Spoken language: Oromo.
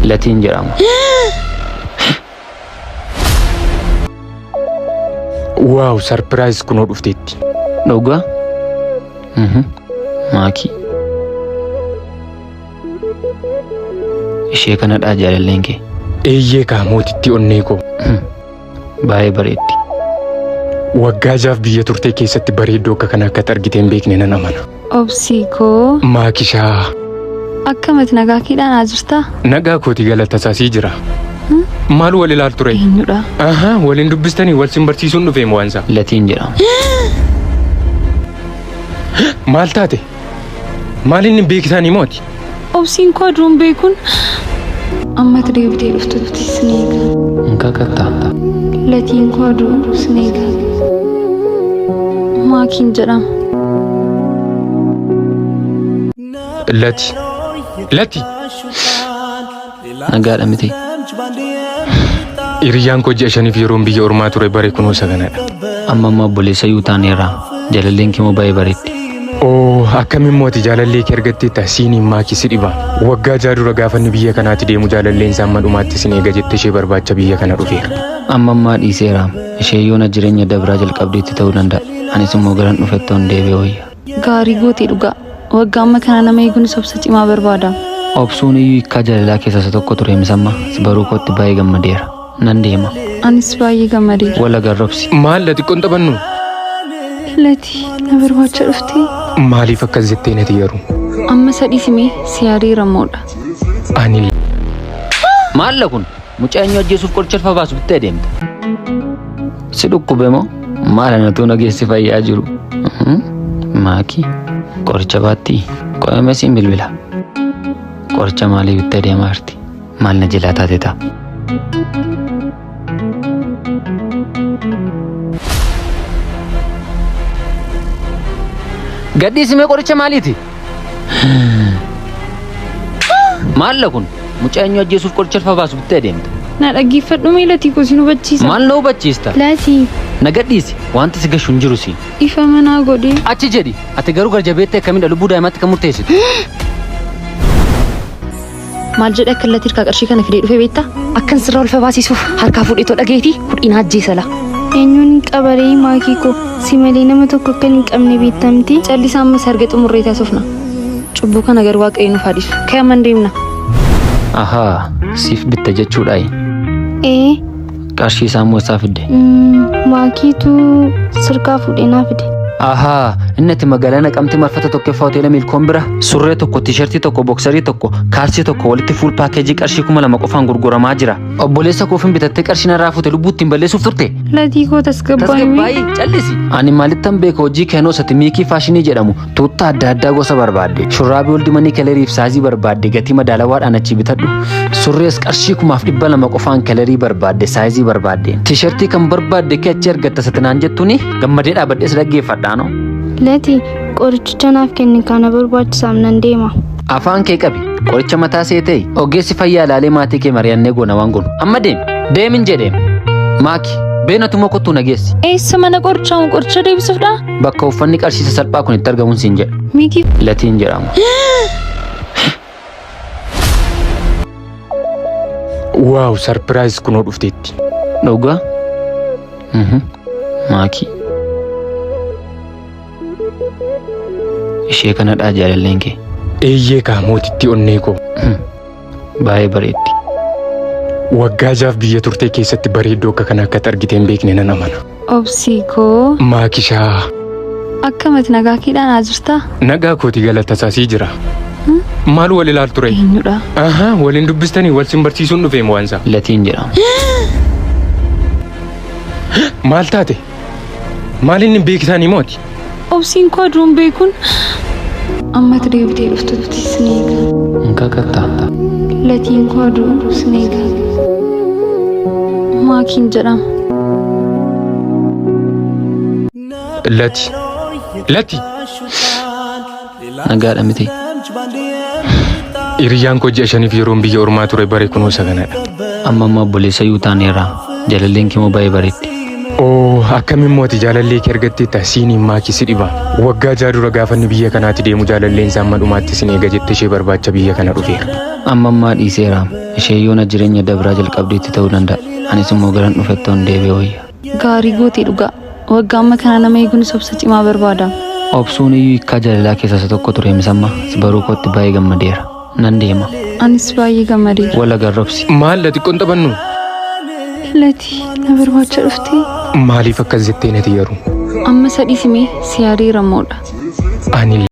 Latiin jedhama. Wow, surprise kunoo dhufteetti. Dhugaa? Maakii. Ishee kanadhaa jaalalleen kee. Eeyyee kaa mootitti onnee koo. Baay'ee bareeddi. Waggaa jaaf biyya turtee keessatti bareeddoo akka kana akka argitee hin beekne nan amana. Obsii koo. Maakishaa. Akkamatti nagaa kiidhaan haa jirtaa? Nagaa kooti galatasaasii jira. Maal wal ilaaltu ture? Eenyudha? Waliin dubbistanii wal sin barsiisuun dhufee mo'ansa. Latiin jedhama. Maal taate? Maal inni beekisanii mooti? Obsiin koo aduun beekuun ammatti deebitee dhuftutti sineega. Nka kattaa. Latiin koo aduun sineega. Maakiin jedhama. Lati. Nagaadha miti. Hiriyyaan koo ji'a 5 yeroon biyya ormaa ture bare kunoo saganadha. Amma obboleessa yoo taaneerraa jaalalleen kee moo baay'ee bareeddi. Akkamiin mooti jaalallee kee argatteetta siiniin maakii si dhiba. Waggaa jaha dura gaafanni biyya kanaatti deemu jaalalleen isaa amma dhumaatti sin eega jette ishee barbaacha biyya kana dhufeera. Ammaa dhiiseera. Ishee yoona jireenya dabraa jalqabdeetti ta'uu danda'a. Anis immoo garan dhufetti on deebi'ee wayya. Gaarii gootee dhugaa. Waggaa amma kana nama eeguunis obsa cimaa barbaada. Obsuun iyyuu hiikkaa jaalalaa keessaa isa tokko ture misamma. Baruu kootti baay'ee gammadeera. Nan deema. Anis baay'ee gammadeera. Wal agarroobsi. Maal lati qonxabannu? Lati na barbaacha dhuftee. Maaliif akkas jettee nati yeroo? Amma sadii simee siyaadee ramoodha. Ani. Maalla kun mucaa eenyu ajjeesuuf qoricha baasu bittee deemta. Si dhukkube moo maala natu nageessi fayyaa jiru? Maakii qoricha baatti qo'ame siin bilbila. Qoricha maalii bittee deemaa jirti? Maal na jilaa taate ta'a? Gadhiisimee qoricha maaliiti? Maalla kun mucaa eenyu ajjeesuuf qoricha baasu bittee deemta. Na dhaggeeffadhu mee latii koo sin hubachiisa. Maal na hubachiista? Latii. Na gadhiisi wanti si gashu hin jiru si. Ifa manaa godhee. Achi jedhi ati garuu garjabeettee akkamiin lubbuu daa'imaatti kan murteessitu? Maal jedhe akka latii hirkaa qarshii kana fidee dhufee beektaa? Akkan sirraa ulfa baasisuuf harkaa fuudhee dhageetii kudhiin ajjeesala. Eenyuun qabaree maakii koo si malee nama tokko akka hin qabne beektamti. Callisaa ammas arga xumurree taasifna. Cubbuu kana garuu waaqayyo nuuf haadhisu. Ka'aman deemna. Ahaa siif bitta jechuudhaayi. Qarshii isaa immoo isaa fidde. Maakiitu sirkaa fuudhee naa fide. Ahaa inni ati magaalaa Naqamtee marfata tokkoffaa hoteela Milkoon bira surree tokko tiishartii tokko boksarii tokko kaalsii tokko walitti fuul paakeejii qarshii 2,000 qofaan gurguramaa jira. Obboleessa koofiin bitattee qarshii narraa fuute lubbuutti hin balleessuuf turte. Latii koo tasgabbaayii callisi. Ani maalittan beeka hojii kennoo sati miikii faashinii jedhamu tuuttaa adda addaa gosa barbaadde shurraabii ol dimanii kaleeriif saayizii barbaadde gatii madaalawaadhaan achi bitadhu. Surrees qarshii 2,200 qofaan kaleerii barbaadde saayizii barbaadde. Tiishartii kan barbaadde kee achi argatta satinaan jettuuni gammadee dhaabadhees dhaggeeffadha. Lati qoricha naaf kenni kana barbaachisaaf nan deema. Afaan kee qabi qoricha mataa seetee ogeessi fayyaa ilaalee maatii kee mari'annee goona waan goonu amma deemin jedheem maaki beenatu moo kottuu nageessi. Eessa mana qorichaa moo qoricha deebisuufdha? Bakka uffanni qarshii salphaa kun itti argamuun siin jedha. Miikii. Latiin jedhama. Wow, surprise kunoo dhufteetti. Dhugaa? Maakii. Ishee kanadhaa jaalalleen kee. Eeyyee kaa mootitti onnee koo. Baay'ee bareeddi. Waggaa jaaf biyya turtee keessatti bareeddoo akka kana akka argitee hin beekne nan amana. Obsii koo. Maakishaa. Akkamatti nagaa kiidhaan haa jirtaa? Nagaa kooti galatasaasii jira. Maal wal ilaaltu ture? Eenyudha? Waliin dubbistanii wal sin barsiisuun dhufee mo'ansa. Latiin jedhama. Maal taate? Maal inni beekisanii mooti? Obsiin koo aduun beekuun ammatti deebitee dhuftutti sineega. Nka kattaa. Latiin koo aduun sineega. Maakiin jedhama. Lati. Nagaadha miti. Hiriyyaan koo ji'a 5 yeroon biyya ormaa ture bare kunoo saganadha. Amma obboleessa yoo taaneerraa jaalalleen kee moo baay'ee bareeddi. Akkamiin mooti jaalallee kee argatteetta siiniin maakii si dhiba. Waggaa jaha dura gaafanni biyya kanaatti deemu jaalalleen isaa amma dhumaatti sin eega jette ishee barbaacha biyya kana dhufeera. Amma dhiiseera. ishee yoona jireenya dabraa jalqabdeetti ta'uu danda'a. Anis immoo garan dhufetti on deebi'ee wayya. Gaarii gootee dhugaa. Waggaa amma kana nama eeguun obsa cimaa barbaada. Obsuun iyyuu hiikkaa jaalalaa keessaa isa tokko ture misamma. Baruu kootti baay'ee gammadeera. Nan deema. Anis baay'ee gammadeera. Wala garrobsi. Maal lati qonxabannu? Lati na barbaacha dhuftee. Maaliif akkas jettee nati yeroo? Amma sadii simee si yaadee rammoodha. Ani